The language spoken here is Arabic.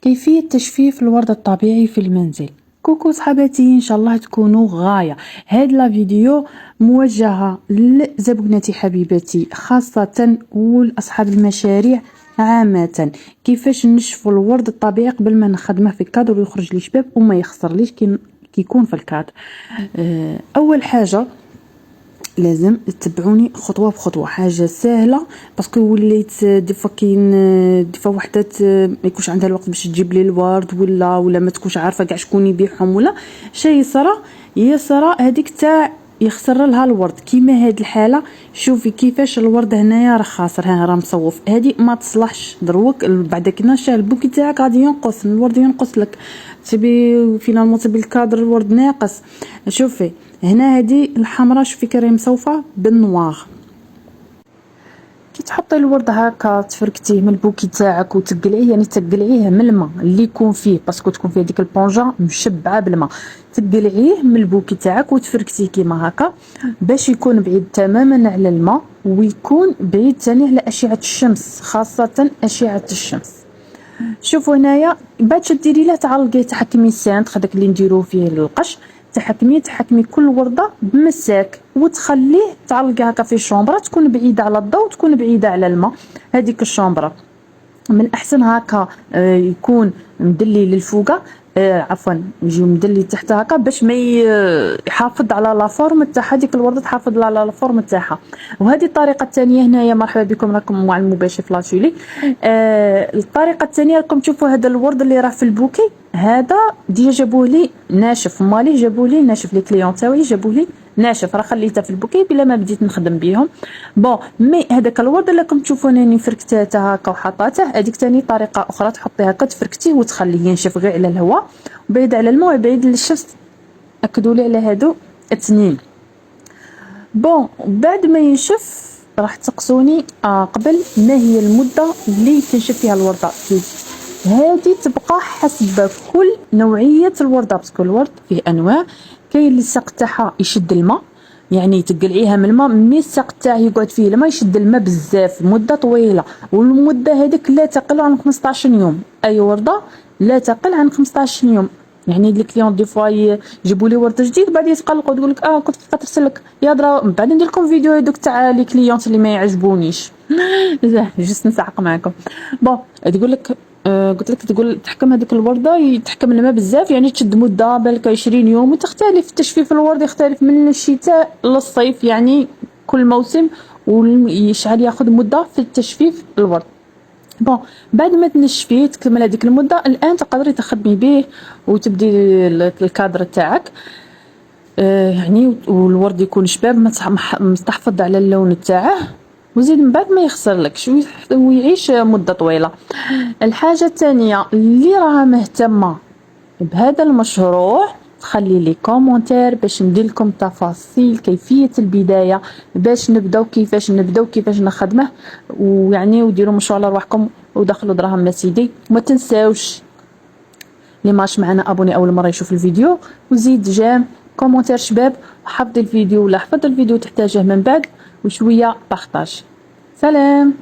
كيفية تجفيف الورد الطبيعي في المنزل. كوكو صحباتي، ان شاء الله تكونوا غاية. هاد لا فيديو موجهة لزبوناتي حبيباتي خاصة والاصحاب المشاريع عامة. كيفاش نشفوا الورد الطبيعي قبل ما نخدمه في الكادر ويخرج لي شباب وما يخسر ليش كيكون في الكادر. اول حاجة لازم تتبعوني خطوه بخطوه، حاجه سهله باسكو وليت ديفا كاين ديفا وحدات ما يكونش عندها الوقت باش تجيب لي الورد ولا ما تكونش عارفه كاع شكون يبيعهم ولا شي. يسرى هذيك تاع يخسر لها الورد. كيما هاد الحاله شوفي كيفاش الورد هنايا راه خاسر، ها راه مصوف، هذه ما تصلحش. دروك بعد كنا شاه البوكي تاعك غادي ينقص الورد، ينقص لك تبي فينالمون تبي الكادر الورد ناقص. شوفي هنا هذه الحمراء شوفي كراهي مصوفه بالنواغ. كي تحطي الورد هكا تفركتيه من البوكي تاعك وتقلعيه، يعني تقلعيه من الماء اللي يكون فيه باسكو تكون فيه ديك البونجا مشبعه بالماء. تقلعيه من البوكي تاعك وتفركتيه كيما هكا باش يكون بعيد تماما على الماء ويكون بعيد ثاني على اشعه الشمس، خاصه اشعه الشمس. شوفوا هنايا بعد ديري له تعلقيه، تحكمي الساند هذاك اللي نديروه فيه القش، تحكمي كل ورده بمساك وتخليه تعلقي هكا في الشومبره، تكون بعيده على الضوء تكون بعيده على الماء. هذيك الشومبره من الاحسن هكا يكون مدلي للفوقه، عفوا يجي مدلي تحت هكا باش ما يحافظ على لا فورم تاعها، ديك الورده تحافظ على لا فورم تاعها. وهذه الطريقه الثانيه. هنايا مرحبا بكم، راكم مع المباشر في لاتولي. الطريقه الثانيه راكم تشوفوا هذا الورد اللي راه في البوكي، هذا ديجا جابوه لي ناشف، مالي جابوه لي ناشف، لي كليون تاوعي جابوه لي ناشف، راه خليته في البوكي بلا ما بديت نخدم بهم. بون مي هذاك الورد اللي راكم تشوفونني فركتاته هكا وحطاته، هذيك ثاني طريقه اخرى، تحطيه هكا تفركتيه وتخليه ينشف غير على الهواء وبعيد على الماء وبعيد للشمس. اكدوا لي على هادو اثنين. بون بعد ما ينشف راح تسقسوني قبل ما هي المده اللي تنشف فيها الورده. هذه تبقى حسب كل نوعيه الورده، باسكو الورد فيه انواع. كاين اللي الساق تاعها يشد الماء، يعني تقلعيها من الماء، مي الساق تاعه يقعد فيه الماء يشد الماء بزاف مده طويله، والمده هذيك لا تقل عن 15 يوم. اي ورده لا تقل عن 15 يوم. يعني لي كليون دي فوا يجيبوا لي ورد جديد بعد يتقلقوا تقول لك كنت ترسل لك يا درا. بعد ندير لكم فيديو هذوك تاع لي كليونت اللي ما يعجبونيش جست نسعق معكم. بون تقول لك قلت لك تقول تحكم هذيك الورده يتحكم الماء بزاف، يعني تشد مده بالك 20 يوم. وتختلف تجفيف الورد يختلف من الشتاء للصيف، يعني كل موسم ويشعل ياخذ مده في التجفيف الورد. بون بعد ما تنشفيه تكمل هذيك المده، الان تقدري تخدمي به وتبدي الكادر تاعك. يعني والورد يكون شباب مستحفظ على اللون تاعه، وزيد من بعد ما يخسر لك شويه ويعيش مده طويله. الحاجه الثانيه اللي راها مهتمه بهذا المشروع خلي لي كومونتير باش ندير لكم تفاصيل كيفيه البدايه، باش نبداو كيفاش نخدمه، ويعني وديروا مشروع على رواحكم ودخلوا دراهم لسيدي. وما تنساوش اللي ماش معنا ابوني اول مره يشوف الفيديو وزيد جيم كومونتير شباب، وحفظ الفيديو ولا حفظ الفيديو تحتاجه من بعد، وشويه بارطاج. سلام.